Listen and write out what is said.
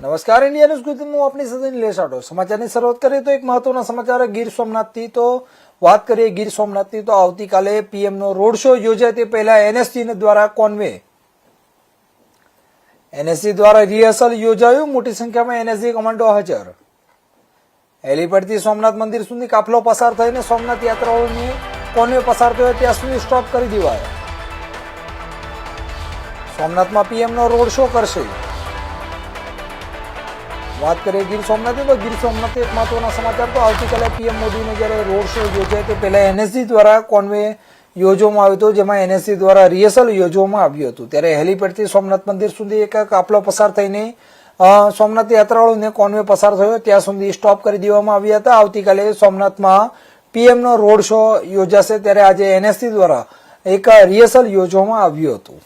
નમસ્કાર, India news ગુજરાતીમાં આપની સાથે નિલેશ આટો. સમાચારની શરૂઆત કરીએ તો એક મહત્વના સમાચાર ગીર સોમનાથથી. તો વાત કરીએ ગીર સોમનાથથી તો આવતીકાલે પીએમનો રોડ શો યોજાય તે પહેલા એનએસજી દ્વારા કોન્વે એનએસજી દ્વારા રિહર્સલ યોજાયું. મોટી સંખ્યામાં એનએસજી કમાન્ડો હાજર. હેલીપેડથી સોમનાથ મંદિર સુધી કાફલો પસાર થઈને સોમનાથ યાત્રાળુઓની કોન્વે પસાર થયો ત્યાં સુધી સ્ટોપ કરી દેવાયો. સોમનાથમાં પીએમનો રોડ શો કરશે. વાત કરીએ ગીર સોમનાથની તો ગીર સોમનાથ એક મહત્વના સમાચાર. તો આવતીકાલે પીએમ મોદીનો જ્યારે રોડ શો યોજાય તે પહેલા એનએસજી દ્વારા કોન્વે યોજવામાં આવ્યો હતો, જેમાં એનએસજી દ્વારા રિહર્સલ યોજવામાં આવ્યું હતું. ત્યારે હેલીપેડથી સોમનાથ મંદિર સુધી એક કાફલો પસાર થઈને સોમનાથ યાત્રાળુઓને કોન્વે પસાર થયો ત્યાં સુધી સ્ટોપ કરી દેવામાં આવ્યા હતા. આવતીકાલે સોમનાથમાં પીએમનો રોડ શો યોજાશે ત્યારે આજે એનએસજી દ્વારા એક રિહર્સલ યોજવામાં આવ્યું હતું.